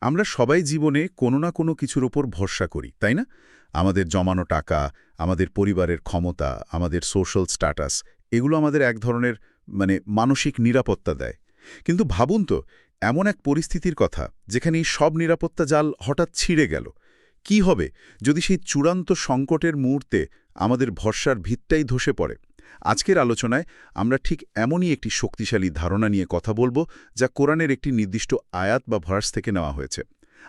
আমরা সবাই জীবনে কোনো না কোনো কিছুর ওপর ভরসা করি, তাই না? আমাদের জমানো টাকা, আমাদের পরিবারের ক্ষমতা, আমাদের সোশ্যাল স্ট্যাটাস, এগুলো আমাদের এক ধরনের মানসিক নিরাপত্তা দেয়। কিন্তু ভাবুন তো, এমন এক পরিস্থিতির কথা যেখানে এই সব নিরাপত্তা জাল হঠাৎ ছিঁড়ে গেল। কি হবে যদি সেই চূড়ান্ত সংকটের মুহূর্তে আমাদের ভরসার ভিতটাই ধসে পড়ে? আজকের আলোচনায় আমরা ঠিক এমনই একটি শক্তিশালী ধারণা নিয়ে কথা বলবো, যা কোরআনের একটি নির্দিষ্ট আয়াত বা ভার্স থেকে নেওয়া হয়েছে।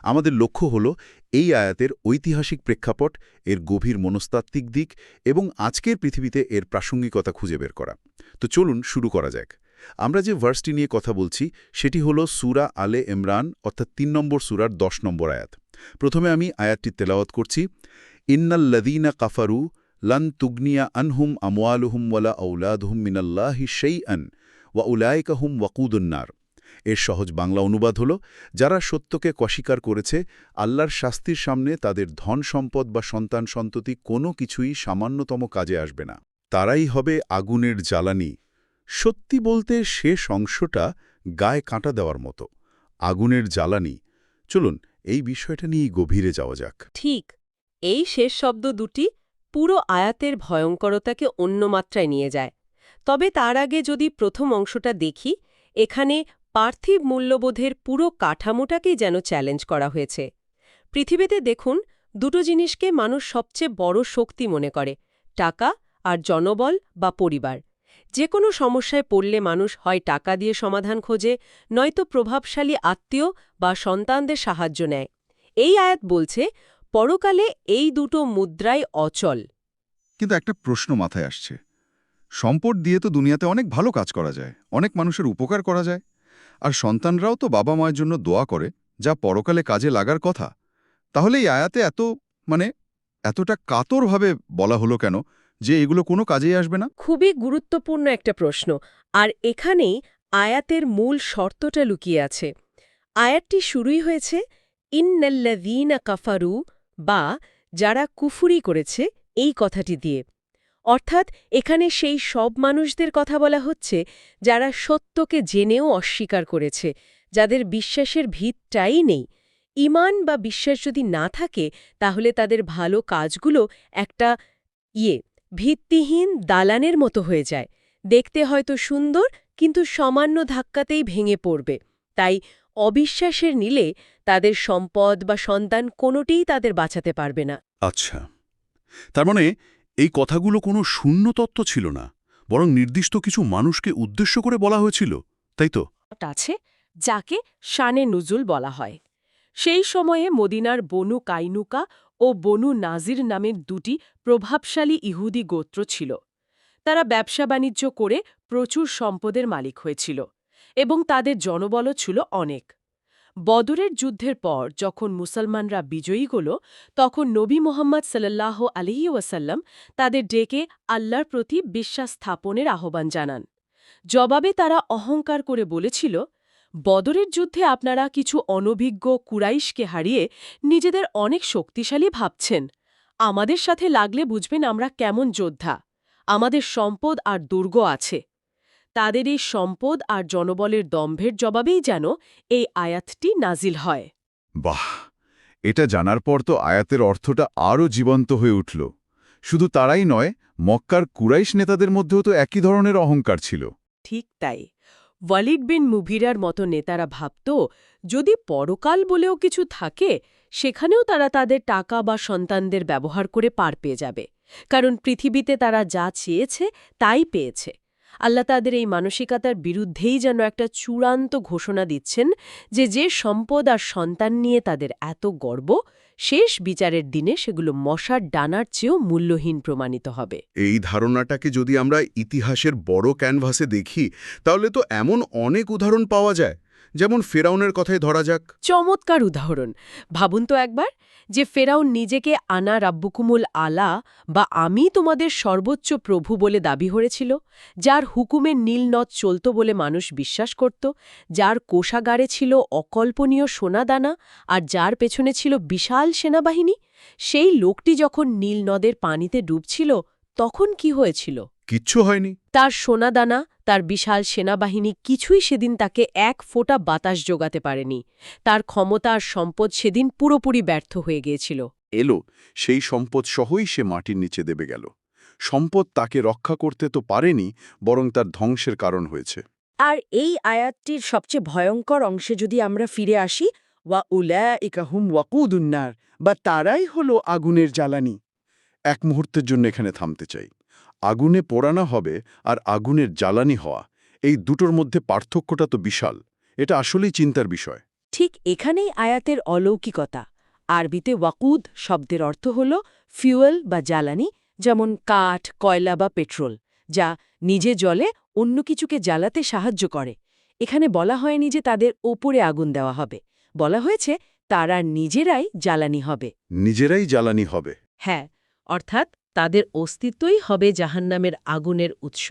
আমাদের লক্ষ্য হল এই আয়াতের ঐতিহাসিক প্রেক্ষাপট, এর গভীর মনস্তাত্ত্বিক দিক এবং আজকের পৃথিবীতে এর প্রাসঙ্গিকতা খুঁজে বের করা। তো চলুন শুরু করা যাক। আমরা যে ভার্সটি নিয়ে কথা বলছি সেটি হল সূরা আলে ইমরান, অর্থাৎ ৩ নম্বর সূরার ১০ নম্বর আয়াত। প্রথমে আমি আয়াতটি তেলাওয়াত করছি। ইন্নাল্লাযীনা কাফারু লান তুগনিয়া আনহুম আমওয়ালুহুম ওয়ালা আওলাদুহুম মিনাল্লাহি শাইআন ওয়া উলাইকা হুম ওয়াকুদুন নার। এর সহজ বাংলা অনুবাদ হল, যারা সত্যকে অস্বীকার করেছে, আল্লাহর শাস্তির সামনে তাদের ধন সম্পদ বা সন্তান সন্ততি কোনো কিছুই সামান্যতম কাজে আসবে না। তারাই হবে আগুনের জ্বালানি। সত্যি বলতে শেষ অংশটা গায়ে কাঁটা দেওয়ার মতো। আগুনের জ্বালানি। চলুন এই বিষয়টা নিয়েই গভীরে যাওয়া যাক। ঠিক, এই শেষ শব্দ দুটি পুরো আয়াতের ভয়ঙ্করতাকে অন্য মাত্রায় নিয়ে যায়। তবে তার আগে যদি প্রথম অংশটা দেখি, এখানে পার্থিব মূল্যবোধের পুরো কাঠামোটাকেই যেন চ্যালেঞ্জ করা হয়েছে। পৃথিবীতে দেখুন, দুটো জিনিসকে মানুষ সবচেয়ে বড় শক্তি মনে করে, টাকা আর জনবল বা পরিবার। যে কোনো সমস্যায় পড়লে মানুষ হয় টাকা দিয়ে সমাধান খোঁজে, নয়তো প্রভাবশালী আত্মীয় বা সন্তানদের সাহায্য নেয়। এই আয়াত বলছে, পরকালে এই দুটো মুদ্রাই অচল। কিন্তু একটা প্রশ্ন মাথায় আসছে, সম্পদ দিয়ে তো দুনিয়াতে অনেক ভালো কাজ করা যায়, অনেক মানুষের উপকার করা যায়, আর সন্তানরাও তো বাবা মায়ের জন্য দোয়া করে, যা পরকালে কাজে লাগার কথা। তাহলে এই আয়াতে এতটা কাতরভাবে বলা হলো কেন যে এগুলো কোনো কাজেই আসবে না? খুবই গুরুত্বপূর্ণ একটা প্রশ্ন, আর এখানেই আয়াতের মূল শর্তটা লুকিয়ে আছে। আয়াতটি শুরুই হয়েছে ইন্নাল্লাযীনা কাফারু, বা যারা কুফরি করেছে, এই কথাটি দিয়ে। অর্থাৎ এখানে সেই সব মানুষদের কথা বলা হচ্ছে যারা সত্যকে জেনেও অস্বীকার করেছে, যাদের বিশ্বাসের ভিতটাই নেই। ঈমান বা বিশ্বাস যদি না থাকে, তাহলে তাদের ভালো কাজগুলো একটা ভিত্তিহীন দালানের মতো হয়ে যায়। দেখতে হয়তো সুন্দর, কিন্তু সামান্য ধাক্কাতেই ভেঙে পড়বে। তাই অবিশ্বাসের নীলে তাদের সম্পদ বা সন্তান কোনোটিই তাদের বাঁচাতে পারবে না। আচ্ছা, তার মানে এই কথাগুলো কোনো শূন্য তত্ত্ব ছিল না, বরং নির্দিষ্ট কিছু মানুষকে উদ্দেশ্য করে বলা হয়েছিল, তাই তো? আছে যাকে শানে নুজুল বলা হয়। সেই সময়ে মদিনার বনু কাইনুকা ও বনু নাজির নামের দুটি প্রভাবশালী ইহুদি গোত্র ছিল। তারা ব্যবসা-বাণিজ্য করে প্রচুর সম্পদের মালিক হয়েছিল এবং তাদের জনবলও ছিল অনেক। বদরের যুদ্ধের পর যখন মুসলমানরা বিজয়ী হল, তখন নবী মুহাম্মদ সাল্লাল্লাহু আলাইহি ওয়াসাল্লাম তাদের ডেকে আল্লাহর প্রতি বিশ্বাস স্থাপনের আহ্বান জানান। জবাবে তারা অহংকার করে বলেছিল, বদরের যুদ্ধে আপনারা কিছু অনভিজ্ঞ কুরাইশকে হারিয়ে নিজেদের অনেক শক্তিশালী ভাবছেন। আমাদের সাথে লাগলে বুঝবেন আমরা কেমন যোদ্ধা। আমাদের সম্পদ আর দুর্গ আছে। তাদের এই সম্পদ আর জনবলের দম্ভের জবাবেই যেন এই আয়াতটি নাজিল হয়। বাহ, এটা জানার পর তো আয়াতের অর্থটা আরও জীবন্ত হয়ে উঠল। শুধু তারাই নয়, মক্কার কুরাইশ নেতাদের মধ্যেও তো একই ধরনের অহংকার ছিল। ঠিক তাই। ওয়ালিদ বিন মুগিরার মতো নেতারা ভাবত, যদি পরকাল বলেও কিছু থাকে, সেখানেও তারা তাদের টাকা বা সন্তানদের ব্যবহার করে পার পেয়ে যাবে। কারণ পৃথিবীতে তারা যা চেয়েছে তাই পেয়েছে। আল্লাহ তাদের এই মানসিকতার বিরুদ্ধেই যেন একটা চূড়ান্ত ঘোষণা দিচ্ছেন যে সম্পদ আর সন্তান নিয়ে তাদের এত গর্ব, শেষ বিচারের দিনে সেগুলো মশার ডানার চেয়েও মূল্যহীন প্রমাণিত হবে। এই ধারণাটাকে যদি আমরা ইতিহাসের বড় ক্যানভাসে দেখি, তাহলে তো এমন অনেক উদাহরণ পাওয়া যায়। যেমন ফেরাউনের কথাই ধরা যাক। চমৎকার উদাহরণ। ভাবুন তো একবার, যে ফেরাউন নিজেকে আনা রাব্বুকুমুল আলা, বা আমি তোমাদের সর্বোচ্চ প্রভু বলে দাবি করেছিল, যার হুকুমের নীলনদ চলত বলে মানুষ বিশ্বাস করত, যার কোষাগারে ছিল অকল্পনীয় সোনাদানা, আর যার পেছনে ছিল বিশাল সেনাবাহিনী। সেই লোকটি যখন নীলনদের পানিতে ডুবছিল, তখন কি হয়েছিল? কিচ্ছু হয়নি। তার সোনাদানা, তার বিশাল সেনাবাহিনী কিছুই সেদিন তাকে এক ফোঁটা বাতাস জোগাতে পারেনি। তার ক্ষমতা আর সম্পদ সেদিন পুরোপুরি ব্যর্থ হয়ে গিয়েছিল। এলো, সেই সম্পদ সহই সে মাটির নিচে দেবে গেল। সম্পদ তাকে রক্ষা করতে তো পারেনি, বরং তার ধ্বংসের কারণ হয়েছে। আর এই আয়াতটির সবচেয়ে ভয়ঙ্কর অংশে যদি আমরা ফিরে আসি, ওয়া উলাইকা হুম ওয়াকুদুন্নার, বা তারাই হলো আগুনের জ্বালানি। এক মুহূর্তের জন্য এখানে থামতে চাই। আগুনে পোড়ানো হবে আর আগুনের জ্বালানি হওয়া, এই দুটোর মধ্যে পার্থক্যটা তো বিশাল। এটা আসলেই চিন্তার বিষয়। ঠিক এখানেই আয়াতের অলৌকিকতা। আরবিতে ওয়াকুদ শব্দের অর্থ হল ফিউয়েল বা জ্বালানি, যেমন কাঠ, কয়লা বা পেট্রোল, যা নিজে জ্বলে অন্য কিছুকে জ্বালাতে সাহায্য করে। এখানে বলা হয়নি যে তাদের ওপরে আগুন দেওয়া হবে, বলা হয়েছে তারা নিজেরাই জ্বালানি হবে। নিজেরাই জ্বালানি হবে। হ্যাঁ, অর্থাৎ তাদের অস্তিত্বই হবে জাহান্নামের আগুনের উৎস।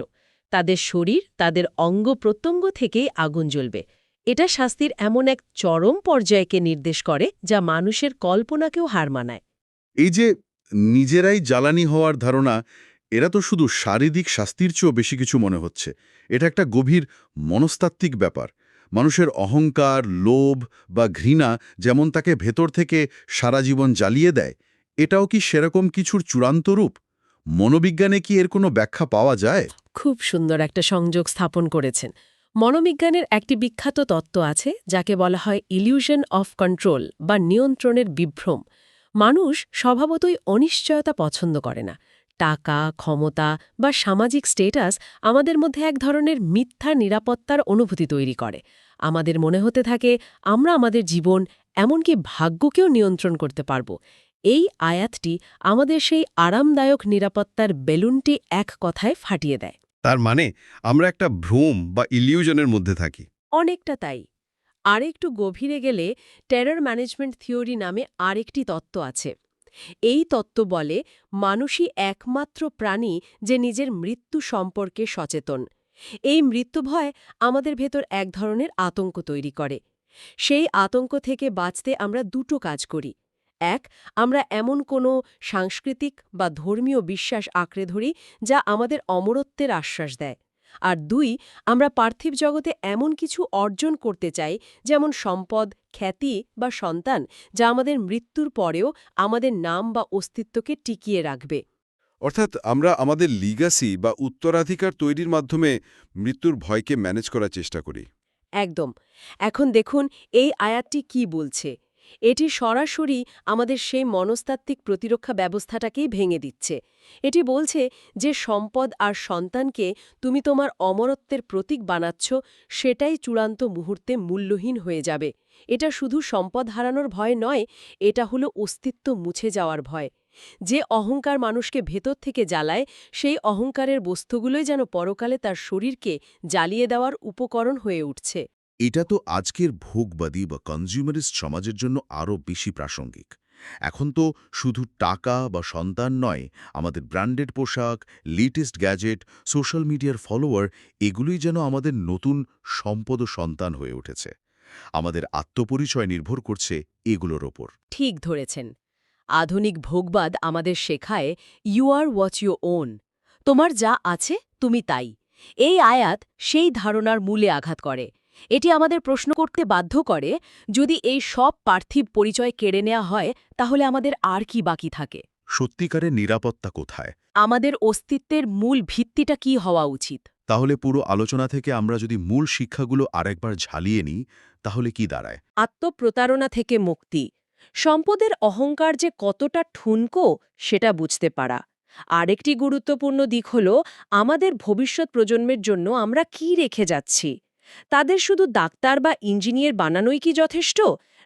তাদের শরীর, তাদের অঙ্গ-প্রত্যঙ্গ থেকেই আগুন জ্বলবে। এটা শাস্তির এমন এক চরম পর্যায়কে নির্দেশ করে যা মানুষের কল্পনাকেও হার মানায়। এই যে নিজেরাই জ্বালানি হওয়ার ধারণা, এরা তো শুধু শারীরিক শাস্তির চেয়েও বেশি কিছু মনে হচ্ছে। এটা একটা গভীর মনস্তাত্ত্বিক ব্যাপার। মানুষের অহংকার, লোভ বা ঘৃণা যেমন তাকে ভেতর থেকে সারা জীবন জ্বালিয়ে দেয়, এটাও কি সেরকম কিছুর চূড়ান্ত রূপ? মনোবিজ্ঞানে কি এর কোনো ব্যাখ্যা পাওয়া যায়? খুব সুন্দর একটা সংযোগ স্থাপন করেছেন। মনোবিজ্ঞানের একটি বিখ্যাত তত্ত্ব আছে যাকে বলা হয় ইলিউশন অফ কন্ট্রোল বা নিয়ন্ত্রণের বিভ্রম। মানুষ স্বভাবতই অনিশ্চয়তা পছন্দ করে না। টাকা, ক্ষমতা বা সামাজিক স্টেটাস আমাদের মধ্যে এক ধরনের মিথ্যা নিরাপত্তার অনুভূতি তৈরি করে। আমাদের মনে হতে থাকে আমরা আমাদের জীবন, এমনকি ভাগ্যকেও নিয়ন্ত্রণ করতে পারব। এই আয়াতটি আমাদের সেই আরামদায়ক নিরাপত্তার বেলুনটি এক কথায় ফাটিয়ে দেয়। তার মানে আমরা একটা ভ্রম বা ইলিউশনের মধ্যে থাকি। অনেকটা তাই। আরেকটু গভীরে গেলে টেরর ম্যানেজমেন্ট থিওরি নামে আরেকটি তত্ত্ব আছে। এই তত্ত্ব বলে মানুষই একমাত্র প্রাণী যে নিজের মৃত্যু সম্পর্কে সচেতন। এই মৃত্যুভয় আমাদের ভেতর এক ধরনের আতঙ্ক তৈরি করে। সেই আতঙ্ক থেকে বাঁচতে আমরা দুটো কাজ করি। এক, আমরা এমন কোনো সাংস্কৃতিক বা ধর্মীয় বিশ্বাস আঁকড়ে ধরি যা আমাদের অমরত্বের আশ্বাস দেয়। আর দুই, আমরা পার্থিব জগতে এমন কিছু অর্জন করতে চাই, যেমন সম্পদ, খ্যাতি বা সন্তান, যা আমাদের মৃত্যুর পরেও আমাদের নাম বা অস্তিত্বকে টিকিয়ে রাখবে। অর্থাৎ আমরা আমাদের লিগাসি বা উত্তরাধিকার তৈরির মাধ্যমে মৃত্যুর ভয়কে ম্যানেজ করার চেষ্টা করি। একদম। এখন দেখুন এই আয়াতটি কি বলছে। এটি সরাসরি আমাদের সেই মনস্তাত্ত্বিক প্রতিরক্ষা ব্যবস্থাটাকেই ভেঙে দিচ্ছে। এটি বলছে যে সম্পদ আর সন্তানকে তুমি তোমার অমরত্বের প্রতীক বানাচ্ছ, সেটাই চূড়ান্ত মুহূর্তে মূল্যহীন হয়ে যাবে। এটা শুধু সম্পদ হারানোর ভয় নয়, এটা হলো অস্তিত্ব মুছে যাওয়ার ভয়। যে অহংকার মানুষকে ভেতর থেকে জ্বালায়, সেই অহংকারের বস্তুগুলোই যেন পরকালে তার শরীরকে জ্বালিয়ে দেওয়ার উপকরণ হয়ে উঠছে। এটা তো আজকের ভোগবাদী বা কনজিউমারিস্ট সমাজের জন্য আরও বেশি প্রাসঙ্গিক। এখন তো শুধু টাকা বা সন্তান নয়, আমাদের ব্র্যান্ডেড পোশাক, লেটেস্ট গ্যাজেট, সোশ্যাল মিডিয়ার ফলোয়ার, এগুলোই যেন আমাদের নতুন সম্পদ ও সন্তান হয়ে উঠেছে। আমাদের আত্মপরিচয় নির্ভর করছে এগুলোর ওপর। ঠিক ধরেছেন। আধুনিক ভোগবাদ আমাদের শেখায় you are what you own. তোমার যা আছে তুমি তাই। এই আয়াত সেই ধারণার মূলে আঘাত করে। এটি আমাদের প্রশ্ন করতে বাধ্য করে, যদি এই সব পার্থিব পরিচয় কেড়ে নেওয়া হয়, তাহলে আমাদের আর কি বাকি থাকে? সত্যিকারের নিরাপত্তা কোথায়? আমাদের অস্তিত্বের মূল ভিত্তিটা কি হওয়া উচিত? তাহলে পুরো আলোচনা থেকে আমরা যদি মূল শিক্ষাগুলো আরেকবার ঝালিয়ে নিই, তাহলে কি দাঁড়ায়? আত্মপ্রতারণা থেকে মুক্তি, সম্পদের অহংকার যে কতটা ঠুনকো সেটা বুঝতে পারা। আরেকটি গুরুত্বপূর্ণ দিক হল আমাদের ভবিষ্যৎ প্রজন্মের জন্য আমরা কি রেখে যাচ্ছি। তাদের শুধু ডাক্তার বা ইঞ্জিনিয়ার বানানোই কি যথেষ্ট,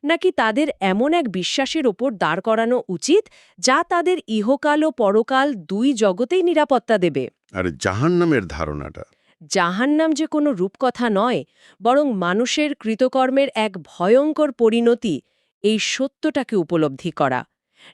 নাকি তাদের এমন এক বিশ্বাসের ওপর দাঁড় করানো উচিত যা তাদের ইহকাল ও পরকাল দুই জগতেই নিরাপত্তা দেবে? আর জাহান্নামের ধারণাটা, জাহান্নাম যে কোনো রূপকথা নয়, বরং মানুষের কৃতকর্মের এক ভয়ঙ্কর পরিণতি, এই সত্যটাকে উপলব্ধি করা।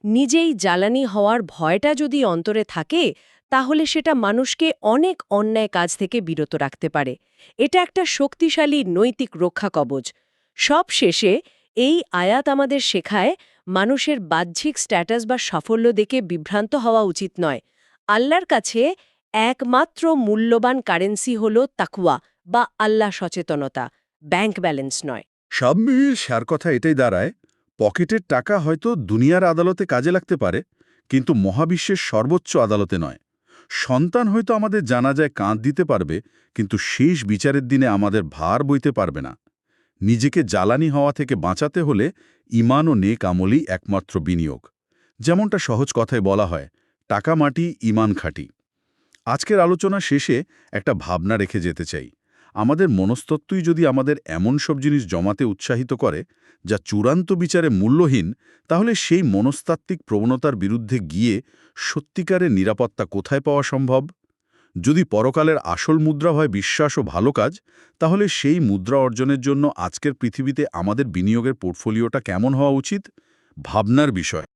নিজেই জ্বালানি হওয়ার ভয়টা যদি অন্তরে থাকে, তাহলে সেটা মানুষকে অনেক অন্যায় কাজ থেকে বিরত রাখতে পারে। এটা একটা শক্তিশালী নৈতিক রক্ষা কবচ। সব শেষে এই আয়াত আমাদের শেখায়, মানুষের বাহ্যিক স্ট্যাটাস বা সাফল্য দেখে বিভ্রান্ত হওয়া উচিত নয়। আল্লাহর কাছে একমাত্র মূল্যবান কারেন্সি হল তাকওয়া বা আল্লাহ সচেতনতা, ব্যাংক ব্যালেন্স নয়। সব মিলিয়ে সার কথা এটাই দাঁড়ায়, পকেটের টাকা হয়তো দুনিয়ার আদালতে কাজে লাগতে পারে, কিন্তু মহাবিশ্বের সর্বোচ্চ আদালতে নয়। সন্তান হয়তো আমাদের জানাজায় কাঁধ দিতে পারবে, কিন্তু শেষ বিচারের দিনে আমাদের ভার বইতে পারবে না। নিজেকে জ্বালানি হওয়া থেকে বাঁচাতে হলে ঈমান ও নেক আমলই একমাত্র বিনিয়োগ। যেমনটা সহজ কথায় বলা হয়, টাকা মাটি, ঈমান খাঁটি। আজকের আলোচনা শেষে একটা ভাবনা রেখে যেতে চাই। আমাদের মনস্তত্ত্বই যদি আমাদের এমন সব জিনিস জমাতে উৎসাহিত করে যা চূড়ান্ত বিচারে মূল্যহীন, তাহলে সেই মনস্তাত্ত্বিক প্রবণতার বিরুদ্ধে গিয়ে সত্যিকারের নিরাপত্তা কোথায় পাওয়া সম্ভব? যদি পরকালের আসল মুদ্রা হয় বিশ্বাস ও ভালো কাজ, তাহলে সেই মুদ্রা অর্জনের জন্য আজকের পৃথিবীতে আমাদের বিনিয়োগের পোর্টফোলিওটা কেমন হওয়া উচিত? ভাবনার বিষয়।